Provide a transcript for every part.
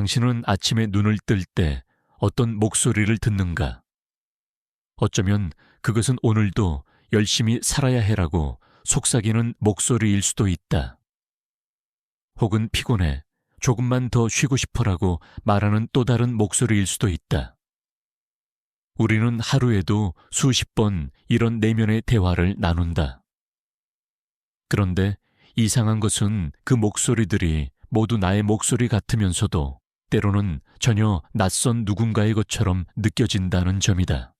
당신은 아침에 눈을 뜰 때 어떤 목소리를 듣는가? 어쩌면 그것은 오늘도 열심히 살아야 해라고 속삭이는 목소리일 수도 있다. 혹은 피곤해, 조금만 더 쉬고 싶어라고 말하는 또 다른 목소리일 수도 있다. 우리는 하루에도 수십 번 이런 내면의 대화를 나눈다. 그런데 이상한 것은 그 목소리들이 모두 나의 목소리 같으면서도 때로는 전혀 낯선 누군가의 것처럼 느껴진다는 점이다.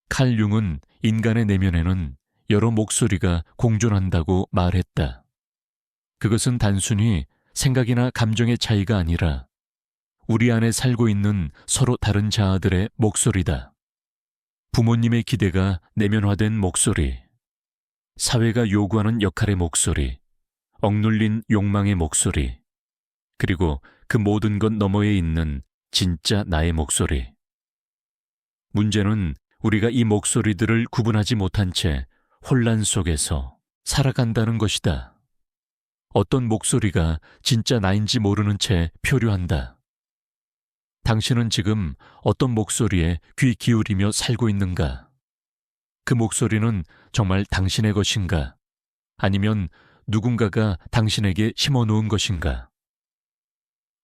칼 융은 인간의 내면에는 여러 목소리가 공존한다고 말했다. 그것은 단순히 생각이나 감정의 차이가 아니라 우리 안에 살고 있는 서로 다른 자아들의 목소리다. 부모님의 기대가 내면화된 목소리, 사회가 요구하는 역할의 목소리, 억눌린 욕망의 목소리, 그리고 그 모든 것 너머에 있는 진짜 나의 목소리. 문제는 우리가 이 목소리들을 구분하지 못한 채 혼란 속에서 살아간다는 것이다. 어떤 목소리가 진짜 나인지 모르는 채 표류한다. 당신은 지금 어떤 목소리에 귀 기울이며 살고 있는가? 그 목소리는 정말 당신의 것인가? 아니면 누군가가 당신에게 심어놓은 것인가?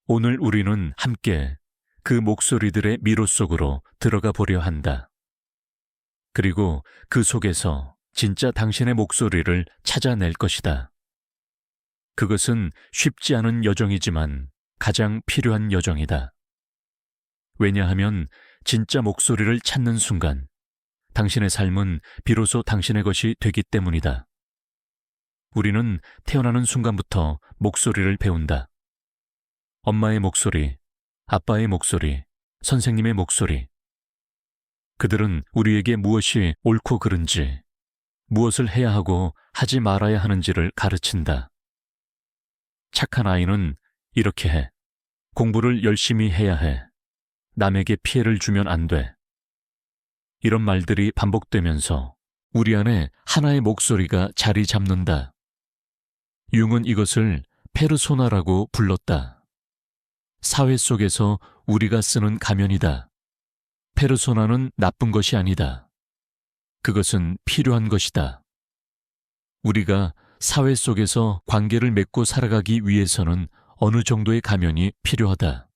오늘 우리는 함께 그 목소리들의 미로 속으로 들어가 보려 한다. 그리고 그 속에서 진짜 당신의 목소리를 찾아낼 것이다. 그것은 쉽지 않은 여정이지만 가장 필요한 여정이다. 왜냐하면 진짜 목소리를 찾는 순간 당신의 삶은 비로소 당신의 것이 되기 때문이다. 우리는 태어나는 순간부터 목소리를 배운다. 엄마의 목소리, 아빠의 목소리, 선생님의 목소리. 그들은 우리에게 무엇이 옳고 그른지, 무엇을 해야 하고 하지 말아야 하는지를 가르친다. 착한 아이는 이렇게 해. 공부를 열심히 해야 해. 남에게 피해를 주면 안 돼. 이런 말들이 반복되면서 우리 안에 하나의 목소리가 자리 잡는다. 융은 이것을 페르소나라고 불렀다. 사회 속에서 우리가 쓰는 가면이다. 페르소나는 나쁜 것이 아니다. 그것은 필요한 것이다. 우리가 사회 속에서 관계를 맺고 살아가기 위해서는 어느 정도의 가면이 필요하다.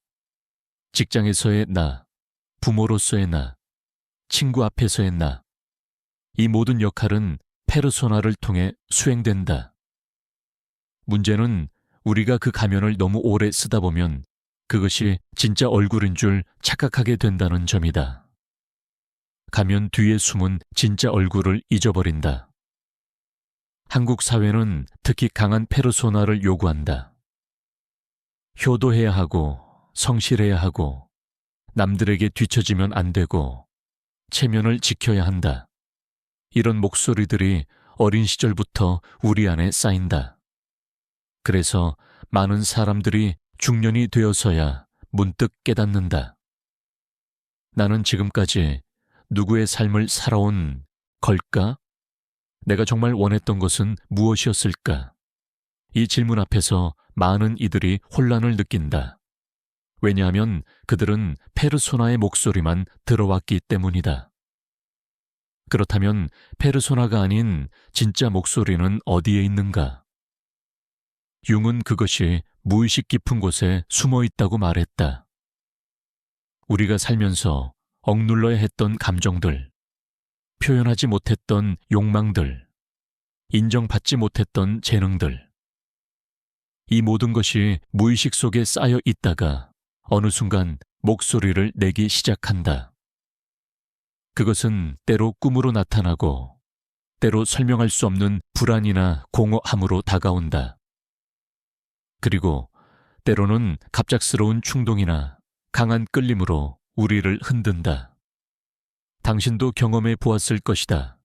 직장에서의 나, 부모로서의 나, 친구 앞에서의 나, 이 모든 역할은 페르소나를 통해 수행된다. 문제는 우리가 그 가면을 너무 오래 쓰다 보면 그것이 진짜 얼굴인 줄 착각하게 된다는 점이다. 가면 뒤에 숨은 진짜 얼굴을 잊어버린다. 한국 사회는 특히 강한 페르소나를 요구한다. 효도해야 하고, 성실해야 하고, 남들에게 뒤처지면 안 되고, 체면을 지켜야 한다. 이런 목소리들이 어린 시절부터 우리 안에 쌓인다. 그래서 많은 사람들이 중년이 되어서야 문득 깨닫는다. 나는 지금까지 누구의 삶을 살아온 걸까? 내가 정말 원했던 것은 무엇이었을까? 이 질문 앞에서 많은 이들이 혼란을 느낀다. 왜냐하면 그들은 페르소나의 목소리만 들어왔기 때문이다. 그렇다면 페르소나가 아닌 진짜 목소리는 어디에 있는가? 융은 그것이 무의식 깊은 곳에 숨어 있다고 말했다. 우리가 살면서 억눌러야 했던 감정들, 표현하지 못했던 욕망들, 인정받지 못했던 재능들. 이 모든 것이 무의식 속에 쌓여 있다가 어느 순간 목소리를 내기 시작한다. 그것은 때로 꿈으로 나타나고 때로 설명할 수 없는 불안이나 공허함으로 다가온다. 그리고 때로는 갑작스러운 충동이나 강한 끌림으로 우리를 흔든다. 당신도 경험해 보았을 것이다.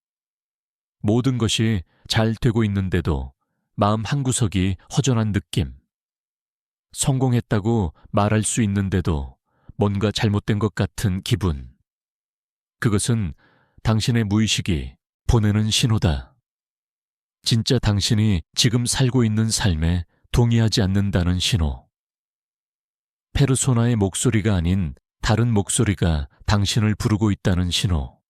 모든 것이 잘 되고 있는데도 마음 한구석이 허전한 느낌. 성공했다고 말할 수 있는데도 뭔가 잘못된 것 같은 기분. 그것은 당신의 무의식이 보내는 신호다. 진짜 당신이 지금 살고 있는 삶에 동의하지 않는다는 신호. 페르소나의 목소리가 아닌 다른 목소리가 당신을 부르고 있다는 신호.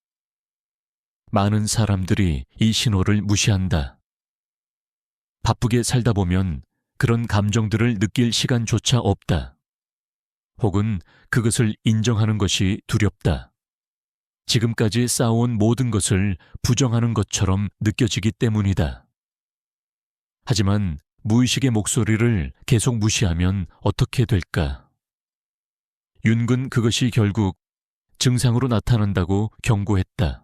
많은 사람들이 이 신호를 무시한다. 바쁘게 살다 보면 그런 감정들을 느낄 시간조차 없다. 혹은 그것을 인정하는 것이 두렵다. 지금까지 쌓아온 모든 것을 부정하는 것처럼 느껴지기 때문이다. 하지만 무의식의 목소리를 계속 무시하면 어떻게 될까? 윤근 그것이 결국 증상으로 나타난다고 경고했다.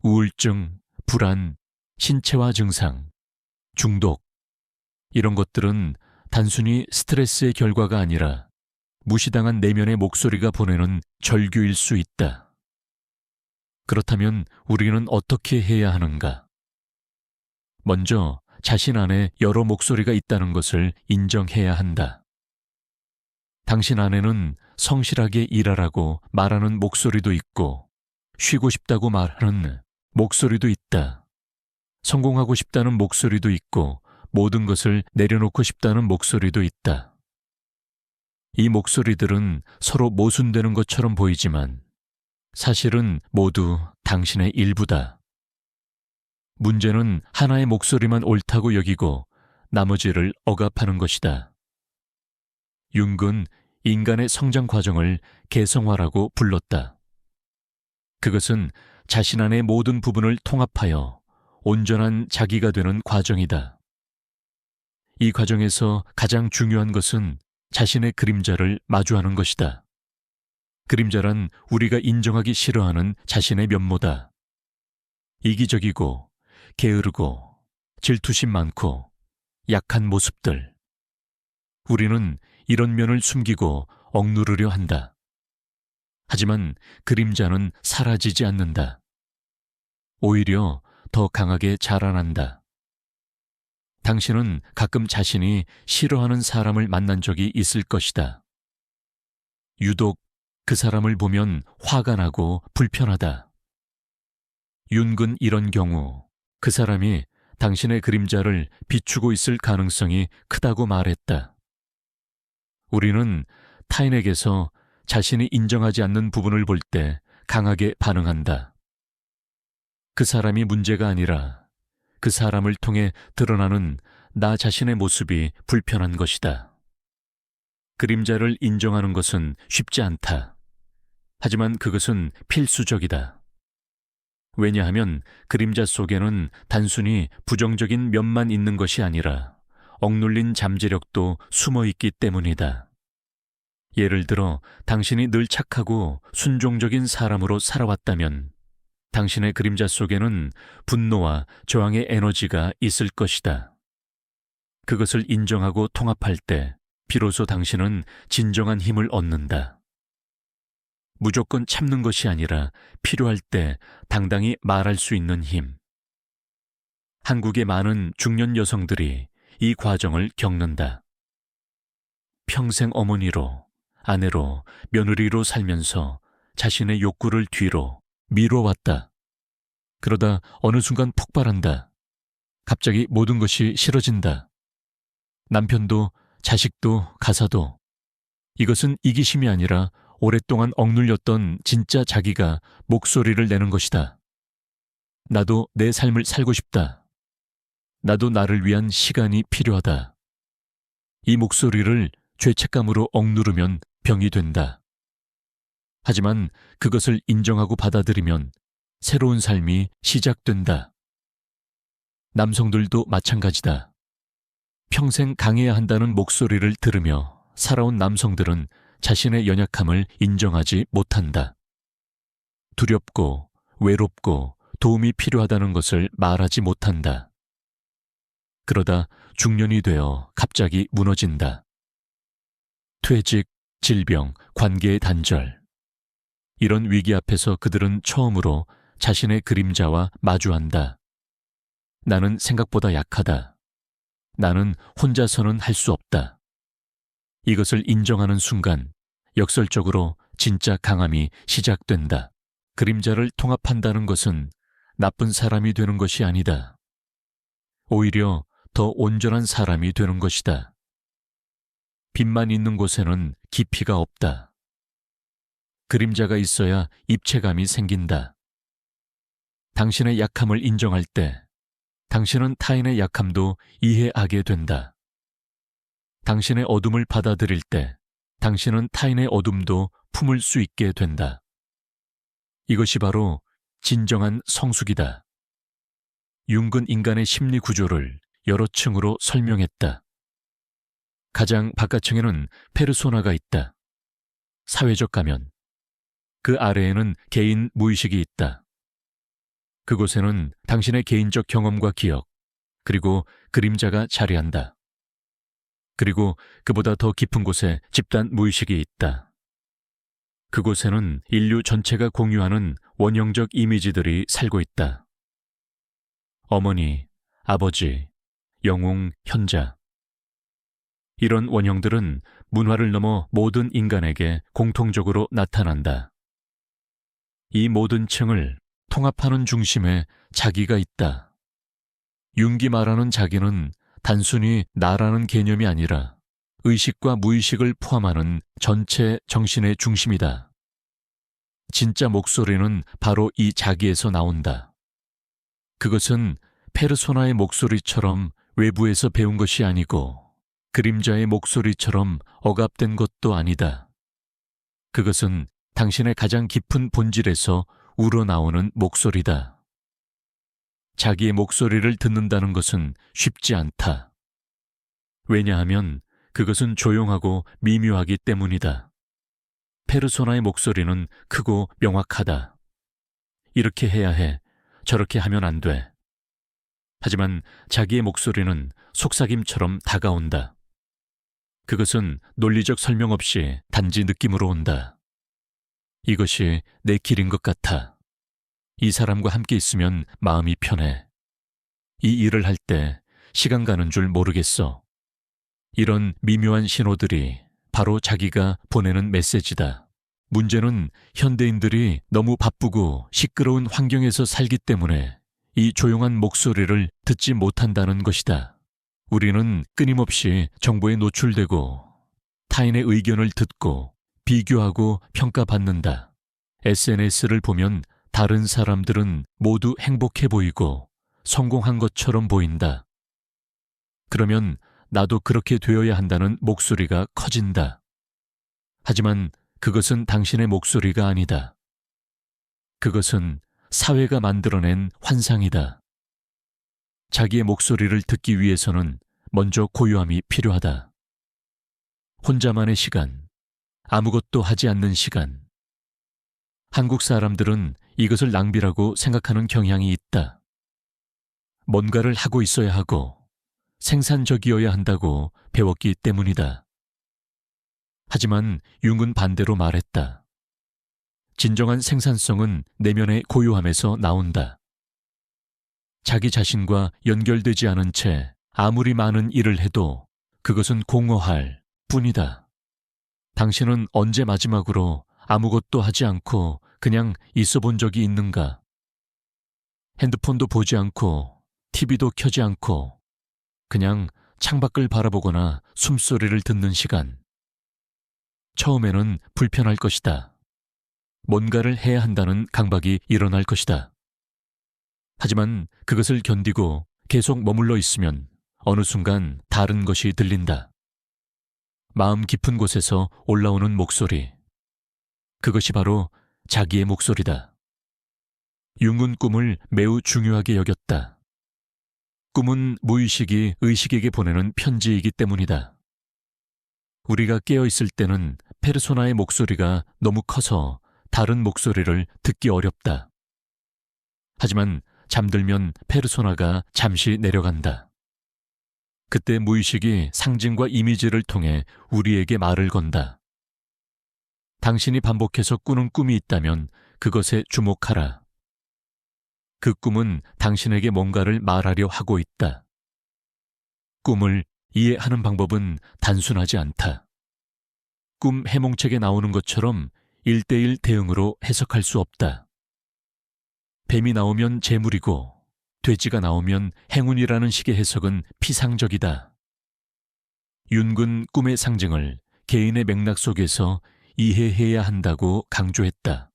우울증, 불안, 신체화 증상, 중독, 이런 것들은 단순히 스트레스의 결과가 아니라 무시당한 내면의 목소리가 보내는 절규일 수 있다. 그렇다면 우리는 어떻게 해야 하는가? 먼저 자신 안에 여러 목소리가 있다는 것을 인정해야 한다. 당신 안에는 성실하게 일하라고 말하는 목소리도 있고, 쉬고 싶다고 말하는 목소리도 있다. 성공하고 싶다는 목소리도 있고, 모든 것을 내려놓고 싶다는 목소리도 있다. 이 목소리들은 서로 모순되는 것처럼 보이지만 사실은 모두 당신의 일부다. 문제는 하나의 목소리만 옳다고 여기고 나머지를 억압하는 것이다. 융은 인간의 성장 과정을 개성화라고 불렀다. 그것은 자신 안의 모든 부분을 통합하여 온전한 자기가 되는 과정이다. 이 과정에서 가장 중요한 것은 자신의 그림자를 마주하는 것이다. 그림자란 우리가 인정하기 싫어하는 자신의 면모다. 이기적이고 게으르고 질투심 많고 약한 모습들. 우리는 이런 면을 숨기고 억누르려 한다. 하지만 그림자는 사라지지 않는다. 오히려 더 강하게 자라난다. 당신은 가끔 자신이 싫어하는 사람을 만난 적이 있을 것이다. 유독 그 사람을 보면 화가 나고 불편하다. 윤근 이런 경우 그 사람이 당신의 그림자를 비추고 있을 가능성이 크다고 말했다. 우리는 타인에게서 자신이 인정하지 않는 부분을 볼 때 강하게 반응한다. 그 사람이 문제가 아니라 그 사람을 통해 드러나는 나 자신의 모습이 불편한 것이다. 그림자를 인정하는 것은 쉽지 않다. 하지만 그것은 필수적이다. 왜냐하면 그림자 속에는 단순히 부정적인 면만 있는 것이 아니라 억눌린 잠재력도 숨어 있기 때문이다. 예를 들어 당신이 늘 착하고 순종적인 사람으로 살아왔다면 당신의 그림자 속에는 분노와 저항의 에너지가 있을 것이다. 그것을 인정하고 통합할 때 비로소 당신은 진정한 힘을 얻는다. 무조건 참는 것이 아니라 필요할 때 당당히 말할 수 있는 힘. 한국의 많은 중년 여성들이 이 과정을 겪는다. 평생 어머니로, 아내로, 며느리로 살면서 자신의 욕구를 뒤로 미뤄왔다. 그러다 어느 순간 폭발한다. 갑자기 모든 것이 싫어진다. 남편도, 자식도, 가사도. 이것은 이기심이 아니라 오랫동안 억눌렸던 진짜 자기가 목소리를 내는 것이다. 나도 내 삶을 살고 싶다. 나도 나를 위한 시간이 필요하다. 이 목소리를 죄책감으로 억누르면 병이 된다. 하지만 그것을 인정하고 받아들이면 새로운 삶이 시작된다. 남성들도 마찬가지다. 평생 강해야 한다는 목소리를 들으며 살아온 남성들은 자신의 연약함을 인정하지 못한다. 두렵고 외롭고 도움이 필요하다는 것을 말하지 못한다. 그러다 중년이 되어 갑자기 무너진다. 퇴직, 질병, 관계의 단절. 이런 위기 앞에서 그들은 처음으로 자신의 그림자와 마주한다. 나는 생각보다 약하다. 나는 혼자서는 할 수 없다. 이것을 인정하는 순간 역설적으로 진짜 강함이 시작된다. 그림자를 통합한다는 것은 나쁜 사람이 되는 것이 아니다. 오히려 더 온전한 사람이 되는 것이다. 빛만 있는 곳에는 깊이가 없다. 그림자가 있어야 입체감이 생긴다. 당신의 약함을 인정할 때 당신은 타인의 약함도 이해하게 된다. 당신의 어둠을 받아들일 때 당신은 타인의 어둠도 품을 수 있게 된다. 이것이 바로 진정한 성숙이다. 융은 인간의 심리 구조를 여러 층으로 설명했다. 가장 바깥층에는 페르소나가 있다. 사회적 가면. 그 아래에는 개인 무의식이 있다. 그곳에는 당신의 개인적 경험과 기억, 그리고 그림자가 자리한다. 그리고 그보다 더 깊은 곳에 집단 무의식이 있다. 그곳에는 인류 전체가 공유하는 원형적 이미지들이 살고 있다. 어머니, 아버지, 영웅, 현자. 이런 원형들은 문화를 넘어 모든 인간에게 공통적으로 나타난다. 이 모든 층을 통합하는 중심에 자기가 있다. 융이 말하는 자기는 단순히 나라는 개념이 아니라 의식과 무의식을 포함하는 전체 정신의 중심이다. 진짜 목소리는 바로 이 자기에서 나온다. 그것은 페르소나의 목소리처럼 외부에서 배운 것이 아니고 그림자의 목소리처럼 억압된 것도 아니다. 그것은 당신의 가장 깊은 본질에서 우러나오는 목소리다. 자기의 목소리를 듣는다는 것은 쉽지 않다. 왜냐하면 그것은 조용하고 미묘하기 때문이다. 페르소나의 목소리는 크고 명확하다. 이렇게 해야 해, 저렇게 하면 안 돼. 하지만 자기의 목소리는 속삭임처럼 다가온다. 그것은 논리적 설명 없이 단지 느낌으로 온다. 이것이 내 길인 것 같아. 이 사람과 함께 있으면 마음이 편해. 이 일을 할 때 시간 가는 줄 모르겠어. 이런 미묘한 신호들이 바로 자기가 보내는 메시지다. 문제는 현대인들이 너무 바쁘고 시끄러운 환경에서 살기 때문에 이 조용한 목소리를 듣지 못한다는 것이다. 우리는 끊임없이 정보에 노출되고 타인의 의견을 듣고 비교하고 평가받는다. SNS를 보면 다른 사람들은 모두 행복해 보이고 성공한 것처럼 보인다. 그러면 나도 그렇게 되어야 한다는 목소리가 커진다. 하지만 그것은 당신의 목소리가 아니다. 그것은 사회가 만들어낸 환상이다. 자기의 목소리를 듣기 위해서는 먼저 고요함이 필요하다. 혼자만의 시간, 아무것도 하지 않는 시간. 한국 사람들은 이것을 낭비라고 생각하는 경향이 있다. 뭔가를 하고 있어야 하고 생산적이어야 한다고 배웠기 때문이다. 하지만 융은 반대로 말했다. 진정한 생산성은 내면의 고요함에서 나온다. 자기 자신과 연결되지 않은 채 아무리 많은 일을 해도 그것은 공허할 뿐이다. 당신은 언제 마지막으로 아무것도 하지 않고 그냥 있어 본 적이 있는가? 핸드폰도 보지 않고 TV도 켜지 않고 그냥 창밖을 바라보거나 숨소리를 듣는 시간. 처음에는 불편할 것이다. 뭔가를 해야 한다는 강박이 일어날 것이다. 하지만 그것을 견디고 계속 머물러 있으면 어느 순간 다른 것이 들린다. 마음 깊은 곳에서 올라오는 목소리. 그것이 바로 자기의 목소리다. 융은 꿈을 매우 중요하게 여겼다. 꿈은 무의식이 의식에게 보내는 편지이기 때문이다. 우리가 깨어 있을 때는 페르소나의 목소리가 너무 커서 다른 목소리를 듣기 어렵다. 하지만 잠들면 페르소나가 잠시 내려간다. 그때 무의식이 상징과 이미지를 통해 우리에게 말을 건다. 당신이 반복해서 꾸는 꿈이 있다면 그것에 주목하라. 그 꿈은 당신에게 뭔가를 말하려 하고 있다. 꿈을 이해하는 방법은 단순하지 않다. 꿈 해몽책에 나오는 것처럼 1:1 대응으로 해석할 수 없다. 뱀이 나오면 재물이고 돼지가 나오면 행운이라는 식의 해석은 피상적이다. 윤군 꿈의 상징을 개인의 맥락 속에서 이해해야 한다고 강조했다.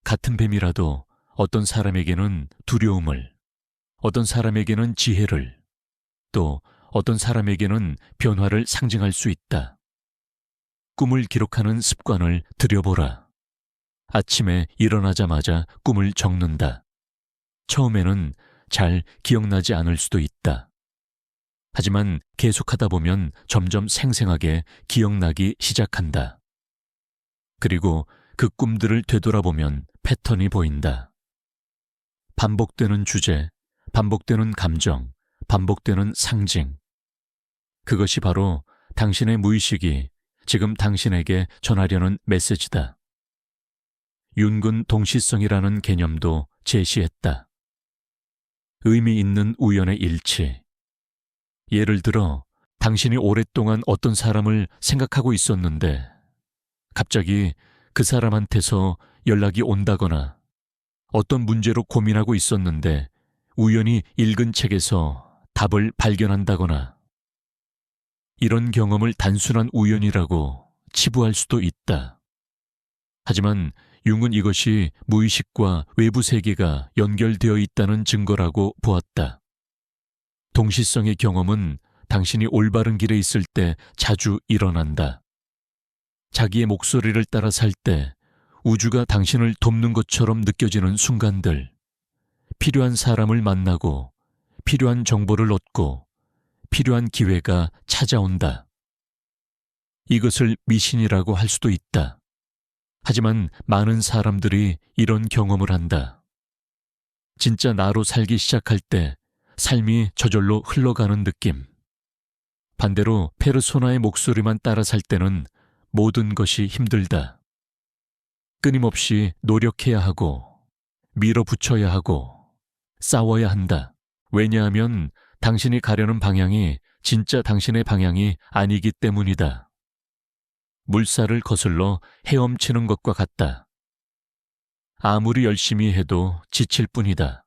같은 뱀이라도 어떤 사람에게는 두려움을, 어떤 사람에게는 지혜를, 또 어떤 사람에게는 변화를 상징할 수 있다. 꿈을 기록하는 습관을 들여보라. 아침에 일어나자마자 꿈을 적는다. 처음에는 잘 기억나지 않을 수도 있다. 하지만 계속하다 보면 점점 생생하게 기억나기 시작한다. 그리고 그 꿈들을 되돌아보면 패턴이 보인다. 반복되는 주제, 반복되는 감정, 반복되는 상징. 그것이 바로 당신의 무의식이 지금 당신에게 전하려는 메시지다. 윤근 동시성이라는 개념도 제시했다. 의미 있는 우연의 일치. 예를 들어, 당신이 오랫동안 어떤 사람을 생각하고 있었는데 갑자기 그 사람한테서 연락이 온다거나, 어떤 문제로 고민하고 있었는데 우연히 읽은 책에서 답을 발견한다거나, 이런 경험을 단순한 우연이라고 치부할 수도 있다. 하지만 융은 이것이 무의식과 외부 세계가 연결되어 있다는 증거라고 보았다. 동시성의 경험은 당신이 올바른 길에 있을 때 자주 일어난다. 자기의 목소리를 따라 살 때 우주가 당신을 돕는 것처럼 느껴지는 순간들, 필요한 사람을 만나고 필요한 정보를 얻고 필요한 기회가 찾아온다. 이것을 미신이라고 할 수도 있다. 하지만 많은 사람들이 이런 경험을 한다. 진짜 나로 살기 시작할 때 삶이 저절로 흘러가는 느낌. 반대로 페르소나의 목소리만 따라 살 때는 모든 것이 힘들다. 끊임없이 노력해야 하고, 밀어붙여야 하고, 싸워야 한다. 왜냐하면 당신이 가려는 방향이 진짜 당신의 방향이 아니기 때문이다. 물살을 거슬러 헤엄치는 것과 같다. 아무리 열심히 해도 지칠 뿐이다.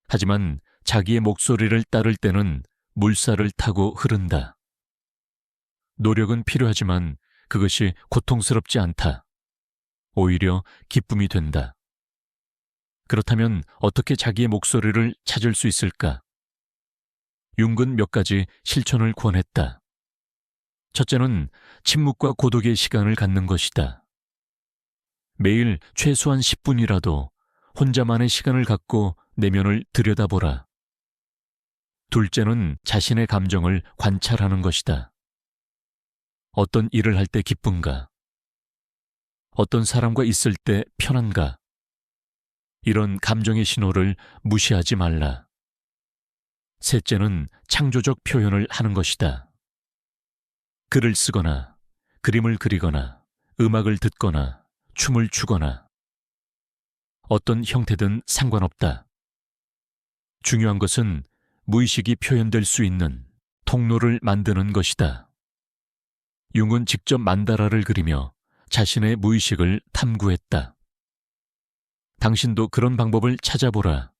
하지만 자기의 목소리를 따를 때는 물살을 타고 흐른다. 노력은 필요하지만 그것이 고통스럽지 않다. 오히려 기쁨이 된다. 그렇다면 어떻게 자기의 목소리를 찾을 수 있을까? 융은 몇 가지 실천을 권했다. 첫째는 침묵과 고독의 시간을 갖는 것이다. 매일 최소한 10분이라도 혼자만의 시간을 갖고 내면을 들여다보라. 둘째는 자신의 감정을 관찰하는 것이다. 어떤 일을 할 때 기쁜가? 어떤 사람과 있을 때 편한가? 이런 감정의 신호를 무시하지 말라. 셋째는 창조적 표현을 하는 것이다. 글을 쓰거나, 그림을 그리거나, 음악을 듣거나, 춤을 추거나, 어떤 형태든 상관없다. 중요한 것은 무의식이 표현될 수 있는 통로를 만드는 것이다. 융은 직접 만다라를 그리며 자신의 무의식을 탐구했다. 당신도 그런 방법을 찾아보라.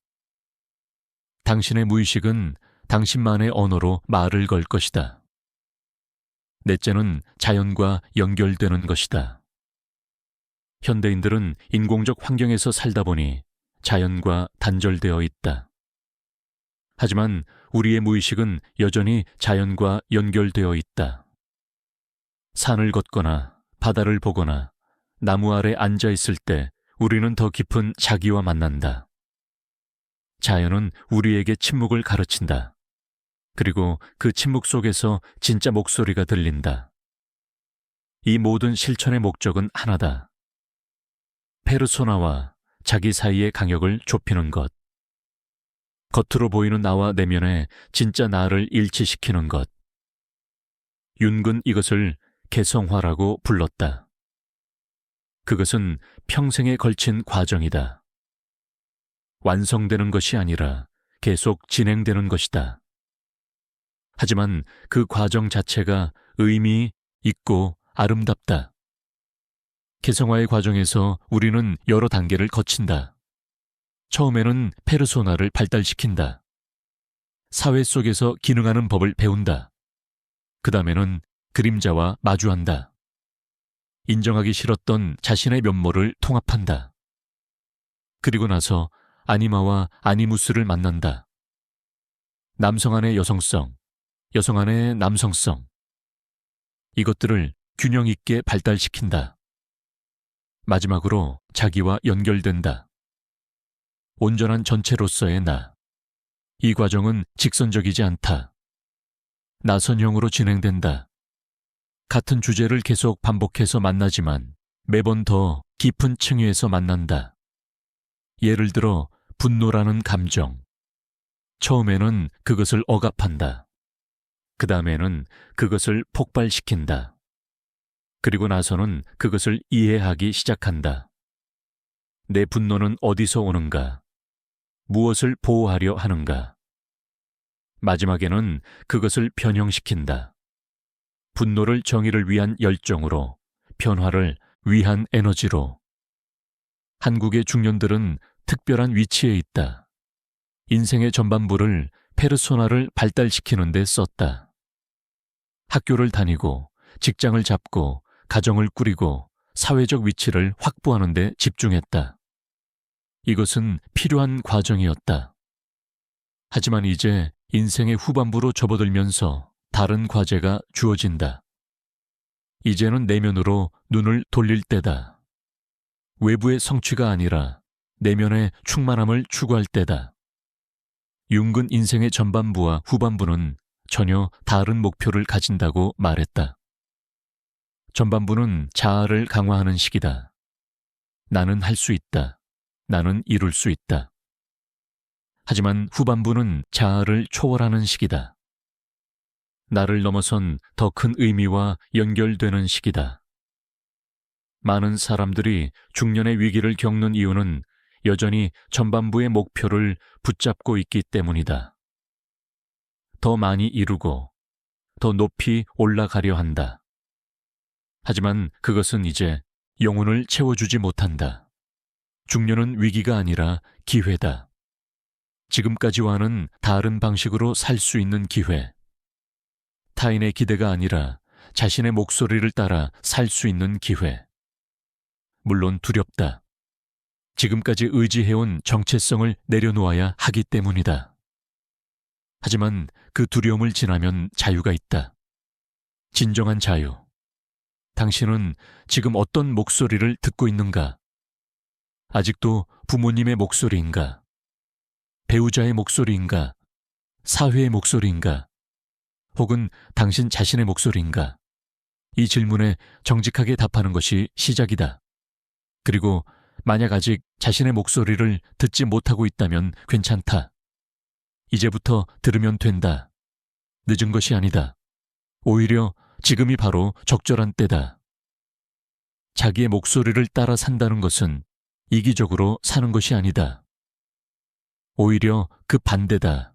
당신의 무의식은 당신만의 언어로 말을 걸 것이다. 넷째는 자연과 연결되는 것이다. 현대인들은 인공적 환경에서 살다 보니 자연과 단절되어 있다. 하지만 우리의 무의식은 여전히 자연과 연결되어 있다. 산을 걷거나 바다를 보거나 나무 아래 앉아 있을 때 우리는 더 깊은 자기와 만난다. 자연은 우리에게 침묵을 가르친다. 그리고 그 침묵 속에서 진짜 목소리가 들린다. 이 모든 실천의 목적은 하나다. 페르소나와 자기 사이의 간격을 좁히는 것. 겉으로 보이는 나와 내면의 진짜 나를 일치시키는 것. 윤근 이것을 개성화라고 불렀다. 그것은 평생에 걸친 과정이다. 완성되는 것이 아니라 계속 진행되는 것이다. 하지만 그 과정 자체가 의미 있고 아름답다. 개성화의 과정에서 우리는 여러 단계를 거친다. 처음에는 페르소나를 발달시킨다. 사회 속에서 기능하는 법을 배운다. 그 다음에는 그림자와 마주한다. 인정하기 싫었던 자신의 면모를 통합한다. 그리고 나서 아니마와 아니무스를 만난다. 남성 안의 여성성, 여성 안의 남성성. 이것들을 균형 있게 발달시킨다. 마지막으로 자기와 연결된다. 온전한 전체로서의 나. 이 과정은 직선적이지 않다. 나선형으로 진행된다. 같은 주제를 계속 반복해서 만나지만 매번 더 깊은 층위에서 만난다. 예를 들어 분노라는 감정. 처음에는 그것을 억압한다. 그 다음에는 그것을 폭발시킨다. 그리고 나서는 그것을 이해하기 시작한다. 내 분노는 어디서 오는가? 무엇을 보호하려 하는가? 마지막에는 그것을 변형시킨다. 분노를 정의를 위한 열정으로, 변화를 위한 에너지로. 한국의 중년들은 특별한 위치에 있다. 인생의 전반부를 페르소나를 발달시키는 데 썼다. 학교를 다니고, 직장을 잡고, 가정을 꾸리고, 사회적 위치를 확보하는 데 집중했다. 이것은 필요한 과정이었다. 하지만 이제 인생의 후반부로 접어들면서 다른 과제가 주어진다. 이제는 내면으로 눈을 돌릴 때다. 외부의 성취가 아니라 내면의 충만함을 추구할 때다. 융근 인생의 전반부와 후반부는 전혀 다른 목표를 가진다고 말했다. 전반부는 자아를 강화하는 시기다. 나는 할 수 있다. 나는 이룰 수 있다. 하지만 후반부는 자아를 초월하는 시기다. 나를 넘어선 더 큰 의미와 연결되는 시기다. 많은 사람들이 중년의 위기를 겪는 이유는 여전히 전반부의 목표를 붙잡고 있기 때문이다. 더 많이 이루고 더 높이 올라가려 한다. 하지만 그것은 이제 영혼을 채워주지 못한다. 중년은 위기가 아니라 기회다. 지금까지와는 다른 방식으로 살 수 있는 기회. 타인의 기대가 아니라 자신의 목소리를 따라 살 수 있는 기회. 물론 두렵다. 지금까지 의지해온 정체성을 내려놓아야 하기 때문이다. 하지만 그 두려움을 지나면 자유가 있다. 진정한 자유. 당신은 지금 어떤 목소리를 듣고 있는가? 아직도 부모님의 목소리인가? 배우자의 목소리인가? 사회의 목소리인가? 혹은 당신 자신의 목소리인가? 이 질문에 정직하게 답하는 것이 시작이다. 그리고 만약 아직 자신의 목소리를 듣지 못하고 있다면 괜찮다. 이제부터 들으면 된다. 늦은 것이 아니다. 오히려 지금이 바로 적절한 때다. 자기의 목소리를 따라 산다는 것은 이기적으로 사는 것이 아니다. 오히려 그 반대다.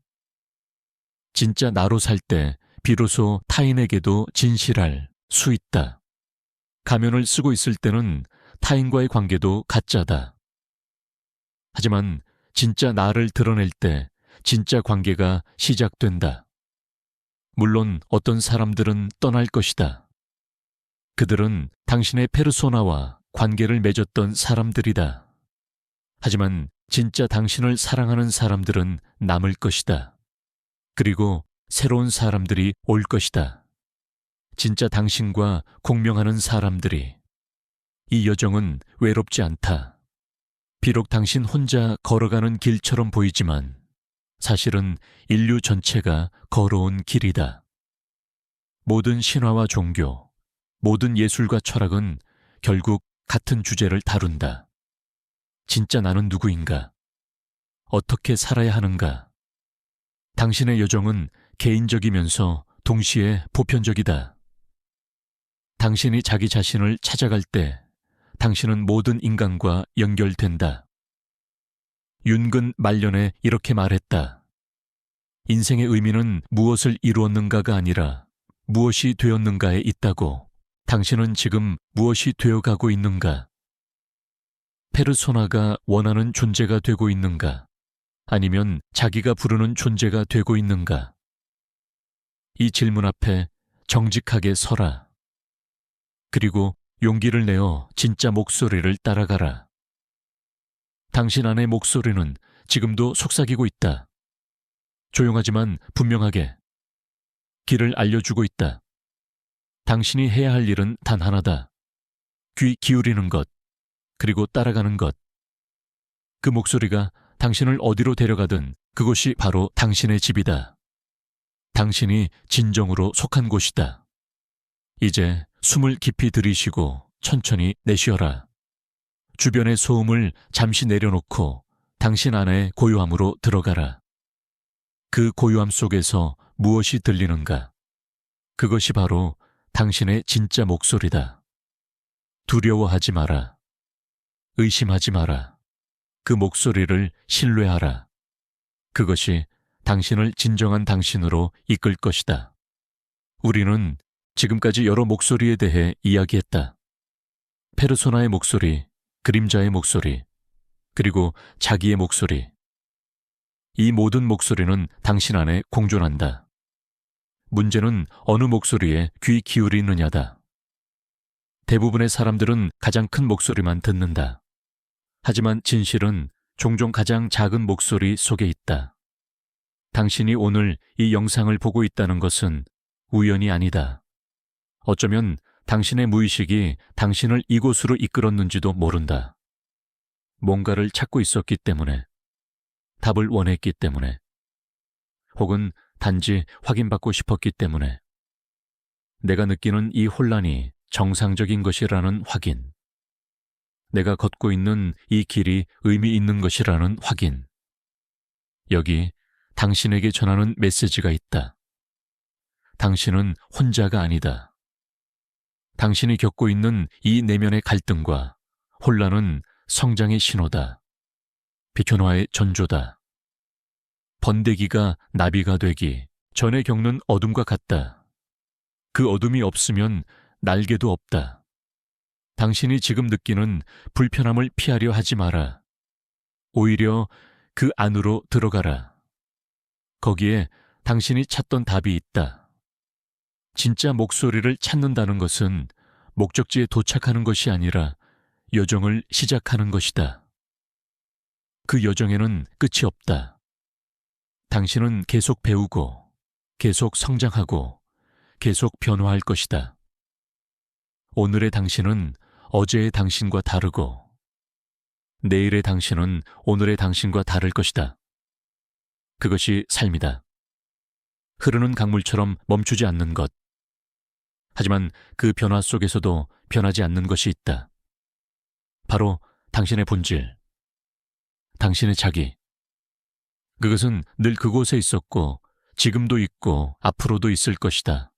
진짜 나로 살 때 비로소 타인에게도 진실할 수 있다. 가면을 쓰고 있을 때는 타인과의 관계도 가짜다. 하지만 진짜 나를 드러낼 때 진짜 관계가 시작된다. 물론 어떤 사람들은 떠날 것이다. 그들은 당신의 페르소나와 관계를 맺었던 사람들이다. 하지만 진짜 당신을 사랑하는 사람들은 남을 것이다. 그리고 새로운 사람들이 올 것이다. 진짜 당신과 공명하는 사람들이. 이 여정은 외롭지 않다. 비록 당신 혼자 걸어가는 길처럼 보이지만 사실은 인류 전체가 걸어온 길이다. 모든 신화와 종교, 모든 예술과 철학은 결국 같은 주제를 다룬다. 진짜 나는 누구인가? 어떻게 살아야 하는가? 당신의 여정은 개인적이면서 동시에 보편적이다. 당신이 자기 자신을 찾아갈 때 당신은 모든 인간과 연결된다. 윤근 말년에 이렇게 말했다. 인생의 의미는 무엇을 이루었는가가 아니라 무엇이 되었는가에 있다고. 당신은 지금 무엇이 되어가고 있는가? 페르소나가 원하는 존재가 되고 있는가? 아니면 자기가 부르는 존재가 되고 있는가? 이 질문 앞에 정직하게 서라. 그리고 용기를 내어 진짜 목소리를 따라가라. 당신 안의 목소리는 지금도 속삭이고 있다. 조용하지만 분명하게 길을 알려주고 있다. 당신이 해야 할 일은 단 하나다. 귀 기울이는 것, 그리고 따라가는 것. 그 목소리가 당신을 어디로 데려가든 그곳이 바로 당신의 집이다. 당신이 진정으로 속한 곳이다. 이제 숨을 깊이 들이쉬고 천천히 내쉬어라. 주변의 소음을 잠시 내려놓고 당신 안의 고요함으로 들어가라. 그 고요함 속에서 무엇이 들리는가? 그것이 바로 당신의 진짜 목소리다. 두려워하지 마라. 의심하지 마라. 그 목소리를 신뢰하라. 그것이 당신을 진정한 당신으로 이끌 것이다. 우리는 지금까지 여러 목소리에 대해 이야기했다. 페르소나의 목소리, 그림자의 목소리, 그리고 자기의 목소리. 이 모든 목소리는 당신 안에 공존한다. 문제는 어느 목소리에 귀 기울이느냐다. 대부분의 사람들은 가장 큰 목소리만 듣는다. 하지만 진실은 종종 가장 작은 목소리 속에 있다. 당신이 오늘 이 영상을 보고 있다는 것은 우연이 아니다. 어쩌면 당신의 무의식이 당신을 이곳으로 이끌었는지도 모른다. 뭔가를 찾고 있었기 때문에, 답을 원했기 때문에, 혹은 단지 확인받고 싶었기 때문에, 내가 느끼는 이 혼란이 정상적인 것이라는 확인, 내가 걷고 있는 이 길이 의미 있는 것이라는 확인. 여기 당신에게 전하는 메시지가 있다. 당신은 혼자가 아니다. 당신이 겪고 있는 이 내면의 갈등과 혼란은 성장의 신호다. 비켜노아의 전조다. 번데기가 나비가 되기 전에 겪는 어둠과 같다. 그 어둠이 없으면 날개도 없다. 당신이 지금 느끼는 불편함을 피하려 하지 마라. 오히려 그 안으로 들어가라. 거기에 당신이 찾던 답이 있다. 진짜 목소리를 찾는다는 것은 목적지에 도착하는 것이 아니라 여정을 시작하는 것이다. 그 여정에는 끝이 없다. 당신은 계속 배우고, 계속 성장하고, 계속 변화할 것이다. 오늘의 당신은 어제의 당신과 다르고, 내일의 당신은 오늘의 당신과 다를 것이다. 그것이 삶이다. 흐르는 강물처럼 멈추지 않는 것. 하지만 그 변화 속에서도 변하지 않는 것이 있다. 바로 당신의 본질, 당신의 자기. 그것은 늘 그곳에 있었고, 지금도 있고, 앞으로도 있을 것이다.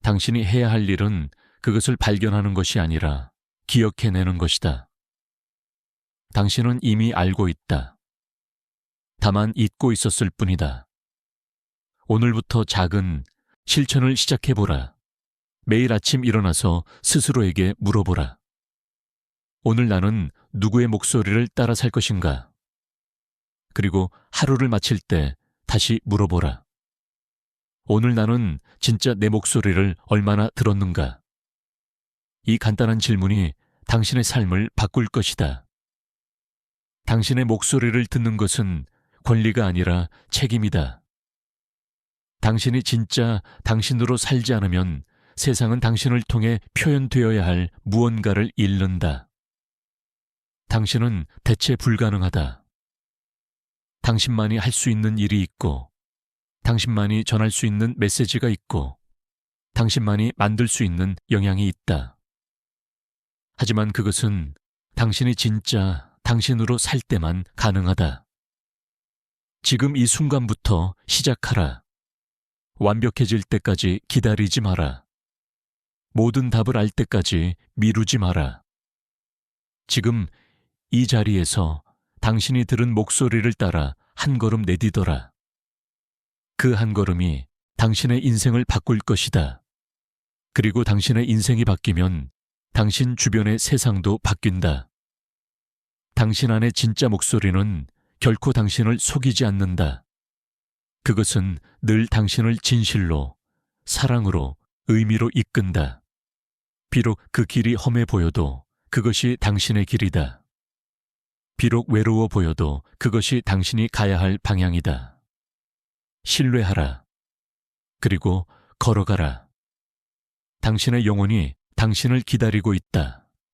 당신이 해야 할 일은 그것을 발견하는 것이 아니라 기억해내는 것이다. 당신은 이미 알고 있다. 다만 잊고 있었을 뿐이다. 오늘부터 작은 실천을 시작해보라. 매일 아침 일어나서 스스로에게 물어보라. 오늘 나는 누구의 목소리를 따라 살 것인가? 그리고 하루를 마칠 때 다시 물어보라. 오늘 나는 진짜 내 목소리를 얼마나 들었는가? 이 간단한 질문이 당신의 삶을 바꿀 것이다. 당신의 목소리를 듣는 것은 권리가 아니라 책임이다. 당신이 진짜 당신으로 살지 않으면 세상은 당신을 통해 표현되어야 할 무언가를 잃는다. 당신은 대체 불가능하다. 당신만이 할 수 있는 일이 있고, 당신만이 전할 수 있는 메시지가 있고, 당신만이 만들 수 있는 영향이 있다. 하지만 그것은 당신이 진짜 당신으로 살 때만 가능하다. 지금 이 순간부터 시작하라. 완벽해질 때까지 기다리지 마라. 모든 답을 알 때까지 미루지 마라. 지금 이 자리에서 당신이 들은 목소리를 따라 한 걸음 내디뎌라. 그 한 걸음이 당신의 인생을 바꿀 것이다. 그리고 당신의 인생이 바뀌면 당신 주변의 세상도 바뀐다. 당신 안의 진짜 목소리는 결코 당신을 속이지 않는다. 그것은 늘 당신을 진실로, 사랑으로, 의미로 이끈다. 비록 그 길이 험해 보여도 그것이 당신의 길이다. 비록 외로워 보여도 그것이 당신이 가야 할 방향이다. 신뢰하라. 그리고 걸어가라. 당신의 영혼이 당신을 기다리고 있다.